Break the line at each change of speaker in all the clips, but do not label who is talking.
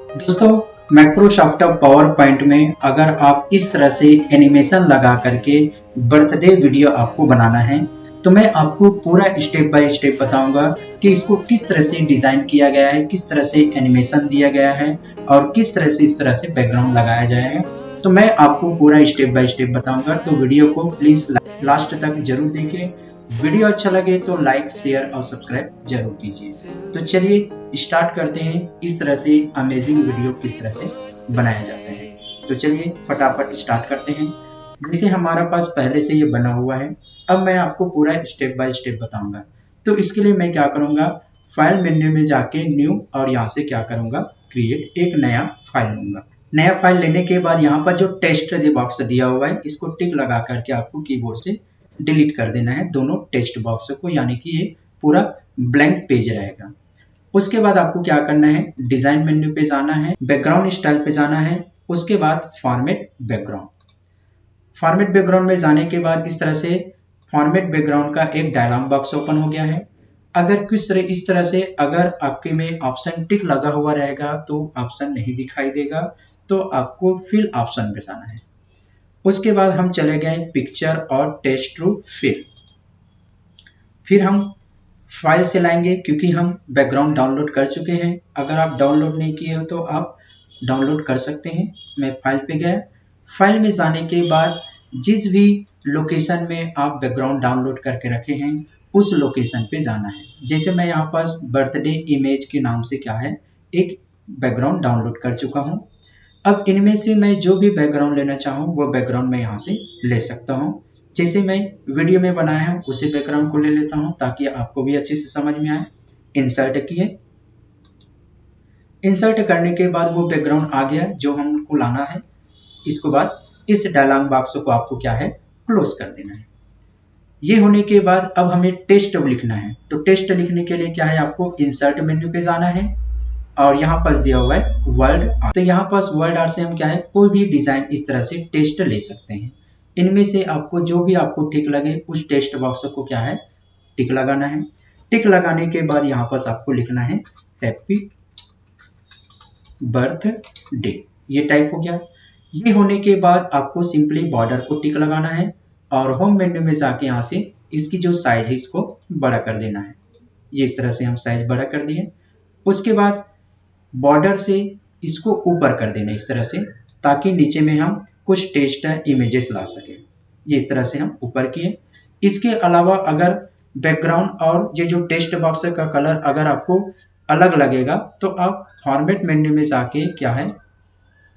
दोस्तों, Microsoft power point में अगर आप इस तरह से एनिमेशन लगा करके बर्थडे वीडियो आपको बनाना है, तो मैं आपको पूरा स्टेप बाय स्टेप बताऊंगा कि इसको किस तरह से डिजाइन किया गया है, किस तरह से एनिमेशन दिया गया है और किस तरह से इस तरह से बैकग्राउंड लगाया जाएगा। तो मैं आपको पूरा स्टेप बाय स्टेप बताऊंगा, तो वीडियो को प्लीज लास्ट तक जरूर देखिए। वीडियो अच्छा लगे तो लाइक, शेयर और सब्सक्राइब जरूर कीजिए। तो चलिए स्टार्ट करते हैं, इस तरह से अमेजिंग वीडियो किस तरह से बनाया जाता है। तो चलिए फटाफट स्टार्ट करते हैं। जैसे हमारा पास पहले से ये बना हुआ है, अब मैं आपको पूरा स्टेप बाय स्टेप बताऊंगा। तो इसके लिए मैं क्या करूंगा, फाइल मेन्यू में जाके न्यू और यहाँ से क्या करूंगा, क्रिएट एक नया फाइल लूंगा। नया फाइल लेने के बाद यहाँ पर जो टेक्स्ट बॉक्स दिया हुआ है, इसको टिक लगा करके आपको कीबोर्ड से डिलीट कर देना है दोनों टेक्स्ट बॉक्स को, यानी कि ये पूरा ब्लैंक पेज रहेगा। उसके बाद आपको क्या करना है, डिजाइन मेन्यू पे जाना है, बैकग्राउंड स्टाइल पे जाना है, उसके बाद फॉर्मेट बैकग्राउंड। फॉर्मेट बैकग्राउंड में जाने के बाद इस तरह से फॉर्मेट बैकग्राउंड का एक डायलॉग बॉक्स ओपन हो गया है। अगर इस तरह से अगर आपके में ऑप्शन टिक लगा हुआ रहेगा तो ऑप्शन नहीं दिखाई देगा, तो आपको फिल ऑप्शन पे जाना है। उसके बाद हम चले गए पिक्चर और टेक्स्ट टू फिल। फिर हम फाइल से लाएंगे, क्योंकि हम बैकग्राउंड डाउनलोड कर चुके हैं। अगर आप डाउनलोड नहीं किए हो तो आप डाउनलोड कर सकते हैं। मैं फाइल पे गया। फाइल में जाने के बाद जिस भी लोकेशन में आप बैकग्राउंड डाउनलोड करके रखे हैं उस लोकेशन पे जाना है। जैसे मैं यहाँ पास बर्थडे इमेज के नाम से क्या है, एक बैकग्राउंड डाउनलोड कर चुका हूँ। अब इनमें से मैं जो भी बैकग्राउंड लेना चाहूँ वो बैकग्राउंड मैं यहाँ से ले सकता हूँ। जैसे मैं वीडियो में बनाया है उसी बैकग्राउंड को ले लेता हूँ ताकि आपको भी अच्छे से समझ में आए। इंसर्ट किए, इंसर्ट करने के बाद वो बैकग्राउंड आ गया जो हमको लाना है। इसके बाद इस डायलॉग बॉक्स को आपको क्या है, क्लोज कर देना है। ये होने के बाद अब हमें टेक्स्ट लिखना है। तो टेक्स्ट लिखने के लिए क्या है, आपको इंसर्ट मेन्यू पे जाना है और यहाँ पास दिया हुआ है वर्ड आर्ट। तो यहाँ पास वर्ड आर्ट से हम क्या है, कोई भी डिजाइन इस तरह से टेक्स्ट ले सकते हैं। इनमें से आपको जो भी आपको ठीक लगे उस टेक्स्ट बॉक्स को क्या है, टिक लगाना है। टिक लगाने के बाद यहाँ पास आपको लिखना है हैप्पी बर्थडे, ये टाइप हो गया। ये होने के बाद आपको सिंपली बॉर्डर को टिक लगाना है और होम मेन्यू में जाके यहाँ से इसकी जो साइज है इसको बड़ा कर देना है। ये इस तरह से हम साइज बड़ा कर दिए। उसके बाद बॉर्डर से इसको ऊपर कर देना इस तरह से, ताकि नीचे में हम कुछ टेक्स्ट इमेजेस ला सके। ये इस तरह से हम ऊपर किए। इसके अलावा अगर बैकग्राउंड और ये जो टेक्स्ट बॉक्स का कलर अगर आपको अलग लगेगा तो आप फॉर्मेट मेन्यू में जाके क्या है,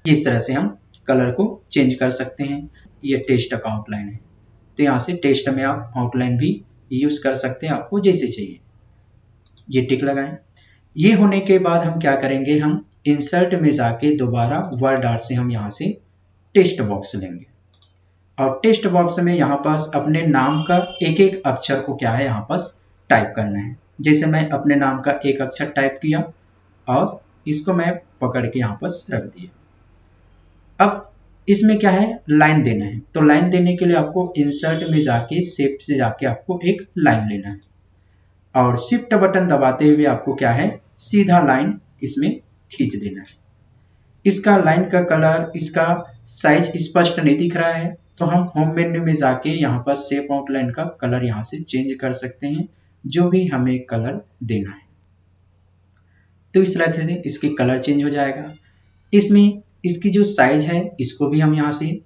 इस तरह से हम कलर को चेंज कर सकते हैं। ये टेक्स्ट का आउटलाइन है, तो यहाँ से टेक्स्ट में आप आउटलाइन भी यूज कर सकते हैं, आपको जैसे चाहिए। ये टिक लगाएं। ये होने के बाद हम क्या करेंगे, हम इंसर्ट में जाके दोबारा वर्ड आर्ट से हम यहाँ से टेक्स्ट बॉक्स लेंगे और टेक्स्ट बॉक्स में यहाँ पास अपने नाम का एक एक अक्षर को क्या है यहाँ पास टाइप करना है। जैसे मैं अपने नाम का एक अक्षर टाइप किया और इसको मैं पकड़ के यहाँ पास रख दिया। अब इसमें क्या है, लाइन देना है। तो लाइन देने के लिए आपको इंसर्ट में जाके शेप से जाके आपको एक लाइन लेना है और शिफ्ट बटन दबाते हुए आपको क्या है, सीधा लाइन इसमें खींच देना है। इसका लाइन का कलर, इसका साइज स्पष्ट नहीं दिख रहा है, तो हम होम मेन्यू में जाके यहाँ पर शेप आउटलाइन का कलर यहाँ से चेंज कर सकते हैं, जो भी हमें कलर देना है। तो इस तरह से इसके कलर चेंज हो जाएगा। इसमें इसकी जो साइज है इसको भी हम यहाँ से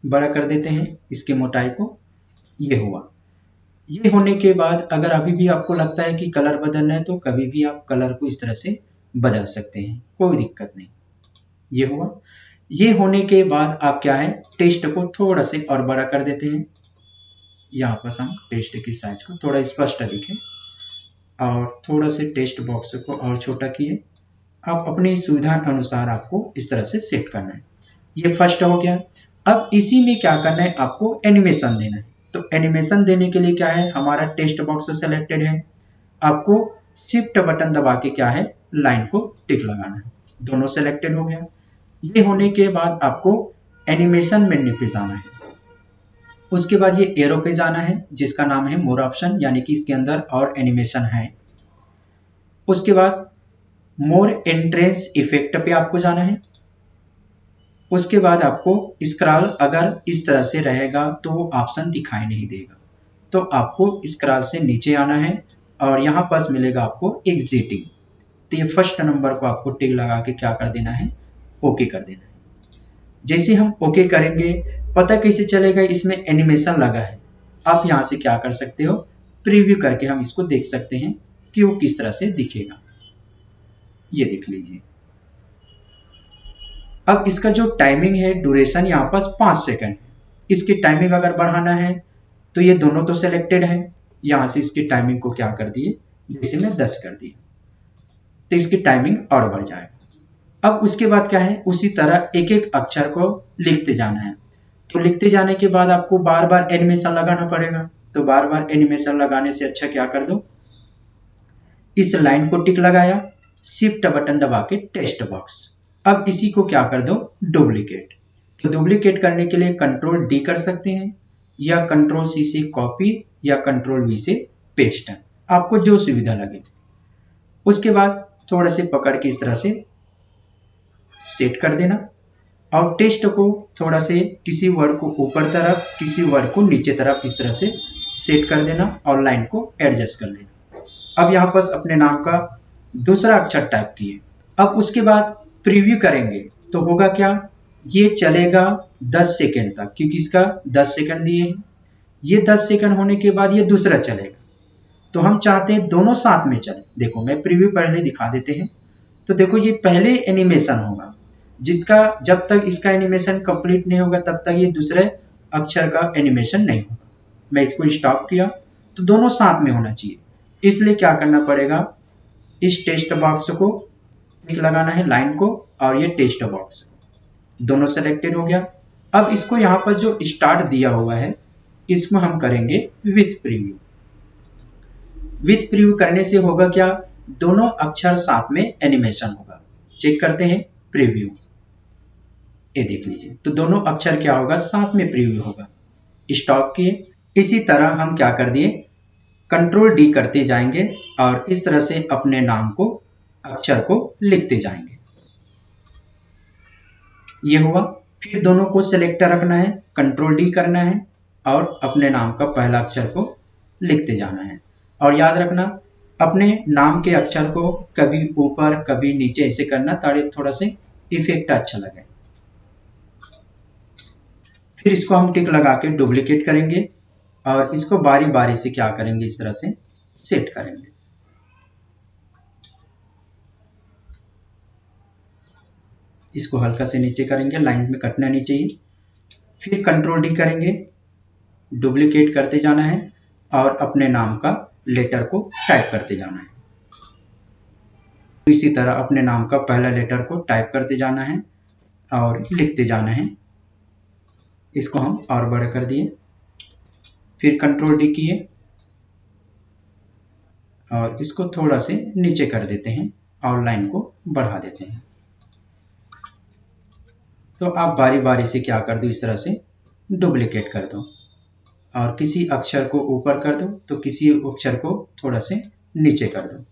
बड़ा कर देते हैं, इसकी मोटाई को। ये हुआ। ये होने के बाद अगर अभी भी आपको लगता है कि कलर बदलना है तो कभी भी आप कलर को इस तरह से बदल सकते हैं, कोई दिक्कत नहीं। ये हुआ। ये होने के बाद आप क्या है, टेक्स्ट को थोड़ा से और बड़ा कर देते हैं। यहाँ पर हम टेक्स्ट की साइज को थोड़ा स्पष्ट दिखे और थोड़ा से टेक्स्ट बॉक्स को और छोटा किए। आप अपनी सुविधा अनुसार आपको इस तरह से सेट करना है। ये फर्स्ट हो गया। अब इसी में क्या करना है, आपको एनिमेशन देना है। तो एनिमेशन देने के लिए क्या है, हमारा टेक्स्ट बॉक्स सेलेक्टेड है, आपको शिफ्ट बटन दबा के क्या है, लाइन को टिक लगाना है। दोनों सेलेक्टेड हो गया। ये होने के बाद आपको एनिमेशन मेन्यू पे जाना है। उसके बाद ये एरो पे जाना है जिसका नाम है मोर ऑप्शन, यानी कि इसके अंदर और एनिमेशन है। उसके बाद मोर एंट्रेंस इफेक्ट पे आपको जाना है। उसके बाद आपको स्क्रॉल अगर इस तरह से रहेगा तो वो ऑप्शन दिखाई नहीं देगा, तो आपको स्क्रॉल से नीचे आना है और यहाँ पास मिलेगा आपको एग्जिटिंग। तो ये फर्स्ट नंबर को आपको टिक लगा के क्या कर देना है, ओके कर देना है। जैसे हम ओके करेंगे, पता कैसे चलेगा इसमें एनिमेशन लगा है, आप यहाँ से क्या कर सकते हो, प्रीव्यू करके हम इसको देख सकते हैं कि वो किस तरह से दिखेगा। ये देख लीजिए। अब इसका जो टाइमिंग है, ड्यूरेशन यहाँ पास 5 सेकंड है। इसकी टाइमिंग अगर बढ़ाना है तो ये दोनों तो सिलेक्टेड है, यहाँ से इसकी टाइमिंग को क्या कर दिए, जैसे मैं 10 कर दिए तो इसकी टाइमिंग और बढ़ जाएगा। अब उसके बाद क्या है, उसी तरह एक एक अक्षर को लिखते जाना है। तो लिखते जाने के बाद आपको बार बार एनिमेशन लगाना पड़ेगा, तो बार बार एनिमेशन लगाने से अच्छा क्या कर दो, इस लाइन को टिक लगाया, शिफ्ट बटन दबा के टेक्स्ट बॉक्स। अब इसी को क्या कर दो, डुप्लीकेट। तो डुप्लीकेट करने के लिए कंट्रोल डी कर सकते हैं, या कंट्रोल सी से कॉपी, या कंट्रोल वी से पेस्ट, आपको जो सुविधा लगे। उसके बाद थोड़ा से पकड़ के इस तरह से सेट कर देना, और टेक्स्ट को थोड़ा से किसी वर्ड को ऊपर तरफ, किसी वर्ड को नीचे तरफ इस तरह से सेट कर देना और लाइन को एडजस्ट कर लेना। अब यहाँ पर अपने नाम का दूसरा अक्षर टाइप किए। अब उसके बाद प्रीव्यू करेंगे तो होगा क्या, ये चलेगा 10 सेकंड तक, क्योंकि इसका 10 सेकंड दिए हैं। ये 10 सेकंड होने के बाद ये दूसरा चलेगा, तो हम चाहते हैं दोनों साथ में चले। देखो मैं प्रीव्यू पहले दिखा देते हैं। तो देखो ये पहले एनिमेशन होगा, जिसका जब तक इसका एनिमेशन कंप्लीट नहीं होगा तब तक ये दूसरे अक्षर का एनिमेशन नहीं होगा। मैं इसको स्टॉप किया तो दोनों साथ में होना चाहिए, इसलिए क्या करना पड़ेगा, इस टेक्स्ट बॉक्स को टिक लगाना है, लाइन को, और ये टेक्स्ट बॉक्स दोनों सेलेक्टेड हो गया। अब इसको यहाँ पर जो स्टार्ट दिया हुआ है इसमें हम करेंगे विथ प्रीव्यू। विथ प्रीव्यू करने से होगा क्या, दोनों अक्षर साथ में एनिमेशन होगा। चेक करते हैं प्रीव्यू, ये देख लीजिए, तो दोनों अक्षर क्या होगा, साथ में प्रीव्यू होगा। स्टॉप किए। इसी तरह हम क्या कर दिए, कंट्रोल डी करते जाएंगे और इस तरह से अपने नाम को, अक्षर को लिखते जाएंगे। ये हुआ। फिर दोनों को सिलेक्ट रखना है, कंट्रोल डी करना है और अपने नाम का पहला अक्षर को लिखते जाना है। और याद रखना, अपने नाम के अक्षर को कभी ऊपर कभी नीचे ऐसे करना ताकि थोड़ा से इफेक्ट अच्छा लगे। फिर इसको हम टिक लगा के डुप्लीकेट करेंगे और इसको बारी बारी से क्या करेंगे, इस तरह से सेट करेंगे। इसको हल्का से नीचे करेंगे, लाइन में कटना नहीं चाहिए। फिर कंट्रोल डी करेंगे, डुप्लीकेट करते जाना है और अपने नाम का लेटर को टाइप करते जाना है। इसी तरह अपने नाम का पहला लेटर को टाइप करते जाना है और लिखते जाना है। इसको हम और बड़ा कर दिए, फिर कंट्रोल डी किए और इसको थोड़ा से नीचे कर देते हैं और लाइन को बढ़ा देते हैं। तो आप बारी बारी से क्या कर दो, इस तरह से डुप्लीकेट कर दो और किसी अक्षर को ऊपर कर दो तो किसी अक्षर को थोड़ा से नीचे कर दो।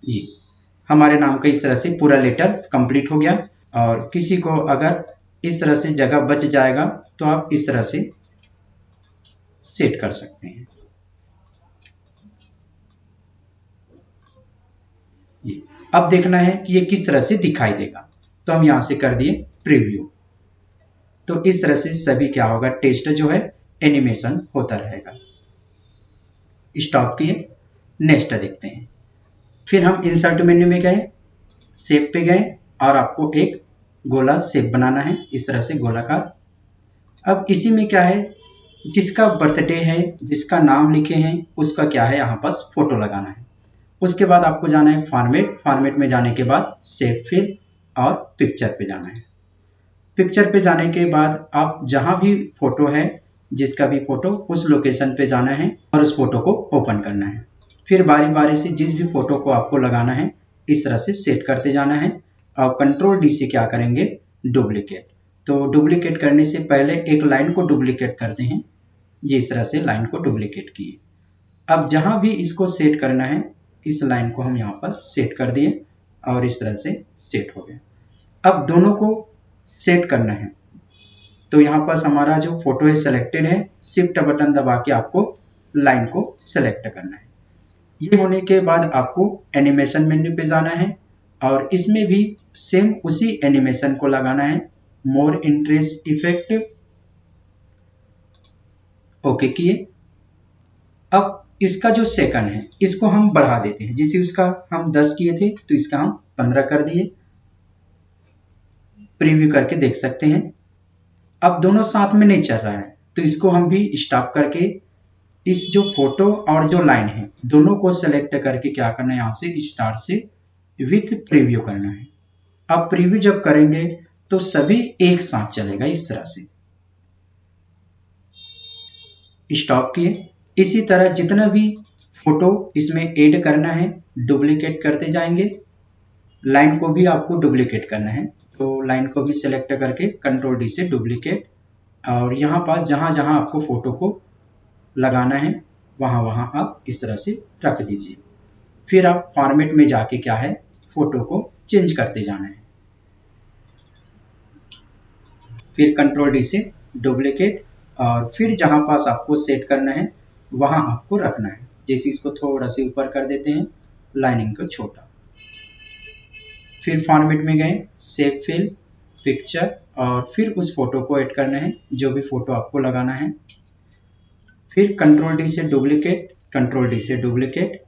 ये हमारे नाम का इस तरह से पूरा लेटर कंप्लीट हो गया। और किसी को अगर इस तरह से जगह बच जाएगा तो आप इस तरह से सेट कर सकते हैं। ये अब देखना है कि ये किस तरह से दिखाई देगा, तो हम यहां से कर दिए प्रीव्यू। तो इस तरह से सभी क्या होगा, टेक्स्ट जो है एनिमेशन होता रहेगा। स्टॉप किए, नेक्स्ट देखते हैं। फिर हम इंसर्ट मेन्यू में गए, शेप पे गए और आपको एक गोला शेप बनाना है, इस तरह से गोलाकार। अब इसी में क्या है, जिसका बर्थडे है, जिसका नाम लिखे हैं, उसका क्या है यहाँ पास फोटो लगाना है। उसके बाद आपको जाना है फॉर्मेट, फॉर्मेट में जाने के बाद शेप फिल और पिक्चर पे जाना है। पिक्चर पे जाने के बाद आप जहाँ भी फोटो है, जिसका भी फोटो, उस लोकेशन पे जाना है और उस फोटो को ओपन करना है। फिर बारी बारी से जिस भी फोटो को आपको लगाना है इस तरह से सेट करते जाना है और कंट्रोल डी से क्या करेंगे, डुप्लीकेट। तो डुप्लीकेट करने से पहले एक लाइन को डुप्लीकेट करते हैं। ये इस तरह से लाइन को डुप्लीकेट किए। अब जहां भी इसको सेट करना है, इस लाइन को हम यहाँ पर सेट कर दिए और इस तरह से सेट हो गया। अब दोनों को सेट करना है, तो यहाँ पर हमारा जो फोटो है सेलेक्टेड है, शिफ्ट बटन दबा के आपको लाइन को सेलेक्ट करना है। ये होने के बाद आपको एनिमेशन मेन्यू पे जाना है और इसमें भी सेम उसी एनिमेशन को लगाना है, मोर इंटरेस्ट इफेक्ट, ओके किए। अब इसका जो सेकंड है इसको हम बढ़ा देते हैं, जैसे उसका हम 10 किए थे तो इसका हम 15 कर दिए। प्रीव्यू करके देख सकते हैं। अब दोनों साथ में नहीं चल रहा है तो इसको हम भी स्टॉप करके इस जो फोटो और जो लाइन है दोनों को सेलेक्ट करके क्या करना है, यहाँ से स्टार्ट से विथ प्रीव्यू करना है। अब प्रीव्यू जब करेंगे तो सभी एक साथ चलेगा इस तरह से। स्टॉप किए। इसी तरह जितना भी फोटो इसमें ऐड करना है डुप्लीकेट करते जाएंगे। लाइन को भी आपको डुप्लीकेट करना है, तो लाइन को भी सिलेक्ट करके कंट्रोल डी से डुप्लीकेट, और यहाँ पर जहाँ जहाँ आपको फोटो को लगाना है वहाँ वहाँ आप इस तरह से रख दीजिए। फिर आप फॉर्मेट में जाके क्या है, फोटो को चेंज करते जाना है। फिर कंट्रोल डी से डुप्लीकेट, और फिर जहाँ पास आपको सेट करना है वहाँ आपको रखना है। जैसे इसको थोड़ा सा ऊपर कर देते हैं, लाइनिंग को छोटा। फिर फॉर्मेट में गए, सेव फिल पिक्चर, और फिर उस फोटो को ऐड करना है जो भी फोटो आपको लगाना है। फिर कंट्रोल डी से डुप्लीकेट, कंट्रोल डी से डुप्लीकेट,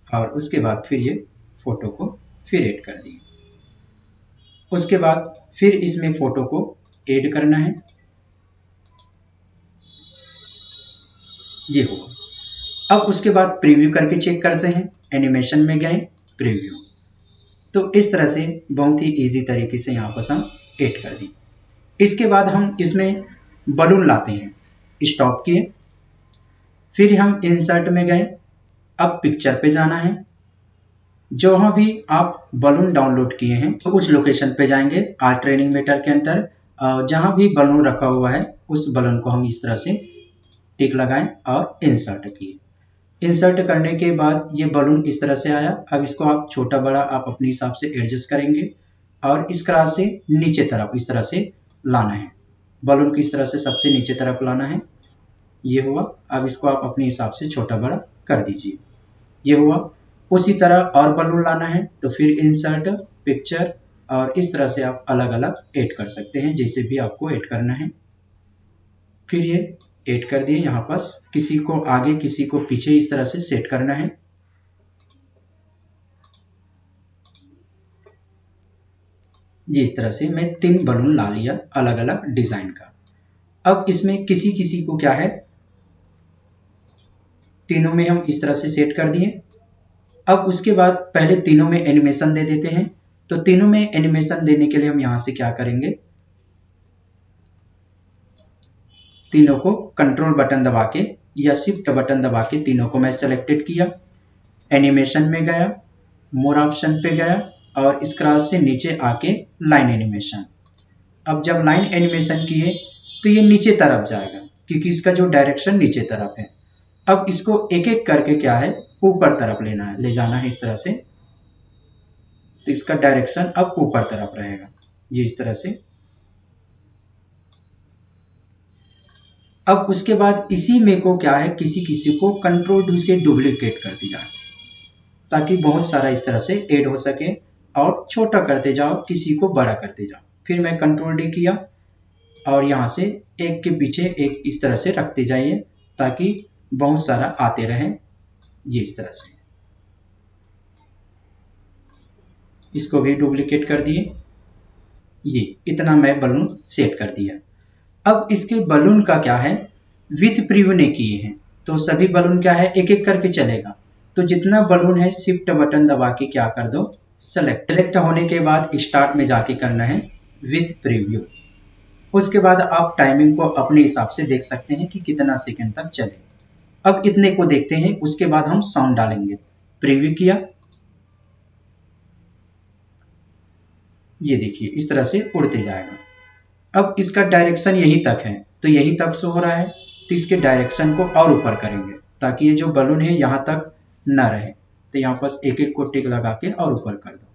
और उसके बाद फिर ये फोटो को फिर ऐड कर दिए। उसके बाद फिर इसमें फोटो को ऐड करना है, ये होगा। अब उसके बाद प्रीव्यू करके चेक करते हैं। एनिमेशन में गए, प्रीव्यू, तो इस तरह से बहुत ही इजी तरीके से यहाँ पर हम ऐड कर दी। इसके बाद हम इसमें बलून लाते हैं। स्टॉप किए, फिर हम इंसर्ट में गए। अब पिक्चर पे जाना है। जहाँ भी आप बलून डाउनलोड किए हैं तो उस लोकेशन पे जाएंगे। आर ट्रेनिंग मेटर के अंदर जहाँ भी बलून रखा हुआ है उस बलून को हम इस तरह से टिक लगाएं और इंसर्ट किए। इंसर्ट करने के बाद ये बलून इस तरह से आया। अब इसको आप छोटा बड़ा आप अपने हिसाब से एडजस्ट करेंगे और इस तरह से नीचे तरफ इस तरह से लाना है। बलून को इस तरह से सबसे नीचे तरफ लाना है, ये हुआ। अब इसको आप अपने हिसाब से छोटा बड़ा कर दीजिए, ये हुआ। उसी तरह और बलून लाना है तो फिर इंसर्ट पिक्चर, और इस तरह से आप अलग अलग ऐड कर सकते हैं जैसे भी आपको ऐड करना है। फिर ये ऐड कर दिए। यहाँ पास किसी को आगे किसी को पीछे इस तरह से सेट करना है। जी इस तरह से मैं 3 बलून ला लिया अलग अलग डिजाइन का। अब इसमें किसी किसी को क्या है, तीनों में हम इस तरह से सेट कर दिए। अब उसके बाद पहले तीनों में एनिमेशन दे देते हैं। तो तीनों में एनिमेशन देने के लिए हम यहां से क्या करेंगे, तीनों को कंट्रोल बटन दबा के या शिफ्ट बटन दबा के तीनों को मैं सेलेक्टेड किया। एनिमेशन में गया, मोर ऑप्शन पे गया, और इस क्रॉस से नीचे आके लाइन एनिमेशन। अब जब लाइन एनिमेशन किए तो ये नीचे तरफ जाएगा क्योंकि इसका जो डायरेक्शन नीचे तरफ है। अब इसको एक एक करके क्या है, ऊपर तरफ लेना है, ले जाना है इस तरह से। तो इसका डायरेक्शन अब ऊपर तरफ रहेगा, ये इस तरह से। अब उसके बाद इसी में को क्या है, किसी किसी को कंट्रोल डी से डुप्लीकेट कर दिया ताकि बहुत सारा इस तरह से ऐड हो सके, और छोटा करते जाओ, किसी को बड़ा करते जाओ। फिर मैं कंट्रोल डी किया और यहाँ से एक के पीछे एक इस तरह से रखते जाइए ताकि बहुत सारा आते रहे, ये इस तरह से। इसको भी डुप्लीकेट कर दिए। ये इतना मैं बलून सेट कर दिया। अब इसके बलून का क्या है, विथ प्रीव्यू ने किए हैं तो सभी बलून क्या है, एक एक करके चलेगा। तो जितना बलून है शिफ्ट बटन दबा के क्या कर दो, सेलेक्ट होने के बाद स्टार्ट में जाके करना है विथ प्रीव्यू। उसके बाद आप टाइमिंग को अपने हिसाब से देख सकते हैं कि कितना सेकंड तक चले। अब इतने को देखते हैं, उसके बाद हम साउंड डालेंगे। प्रीव्यू किया, ये देखिए इस तरह से उड़ते जाएगा। अब इसका डायरेक्शन यही तक है, तो यही तक शो हो रहा है, तो इसके डायरेक्शन को और ऊपर करेंगे ताकि ये जो बलून है यहाँ तक न रहे। तो यहाँ पर एक एक को टिक लगा के और ऊपर कर दो,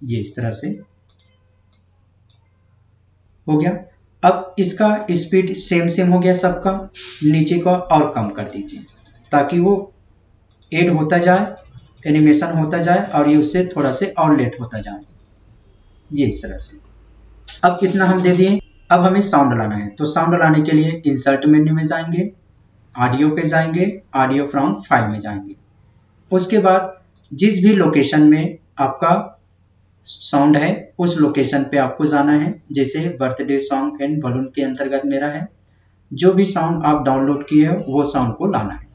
ये इस तरह से हो गया। अब इसका स्पीड सेम हो गया सबका, नीचे का और कम कर दीजिए ताकि वो ऐड होता जाए, एनिमेशन होता जाए और ये उससे थोड़ा से और लेट होता जाए, ये इस तरह से। अब इतना हम दे दिए। अब हमें साउंड लाना है, तो साउंड लाने के लिए इंसर्ट मेन्यू में जाएंगे, ऑडियो पे जाएंगे, ऑडियो फ्रॉम फाइल में जाएंगे। उसके बाद जिस भी लोकेशन में आपका साउंड है उस लोकेशन पे आपको जाना है। जैसे बर्थडे सॉन्ग एंड बलून के अंतर्गत मेरा है, जो भी साउंड आप डाउनलोड किए हो वो साउंड को लाना है।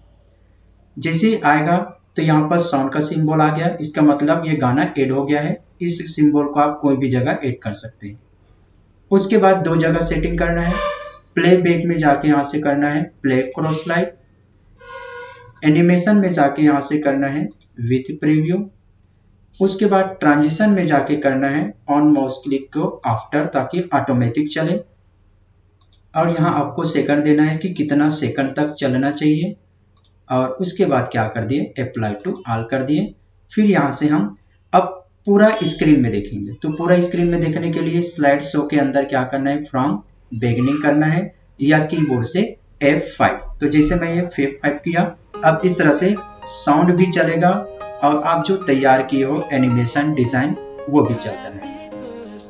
जैसे आएगा तो यहाँ पर साउंड का सिंबल आ गया, इसका मतलब ये गाना ऐड हो गया है। इस सिंबल को आप कोई भी जगह ऐड कर सकते हैं। उसके बाद दो जगह सेटिंग करना है, प्ले बैक में जाके यहाँ से करना है प्ले क्रॉस स्लाइड, एनिमेशन में जाके यहाँ से करना है विथ प्रीव्यू। उसके बाद ट्रांजिशन में जाके करना है ऑन माउस क्लिक को आफ्टर, ताकि ऑटोमेटिक चले। और यहाँ आपको सेकंड देना है कि कितना सेकंड तक चलना चाहिए। और उसके बाद क्या कर दिए, अप्लाई टू ऑल कर दिए। फिर यहाँ से हम अब पूरा स्क्रीन में देखेंगे। तो पूरा स्क्रीन में देखने के लिए स्लाइड शो के अंदर क्या करना है, फ्रॉम बिगिनिंग करना है या कीबोर्ड से F5। तो जैसे मैं ये F5 किया, अब इस तरह से साउंड भी चलेगा और आप जो तैयार किए हो एनिमेशन डिजाइन वो भी चलता है।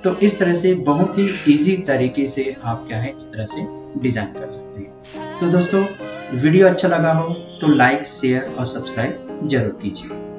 तो इस तरह से बहुत ही इजी तरीके से आप क्या है इस तरह से डिजाइन कर सकते हैं। तो दोस्तों वीडियो अच्छा लगा हो तो लाइक, शेयर और सब्सक्राइब जरूर कीजिए।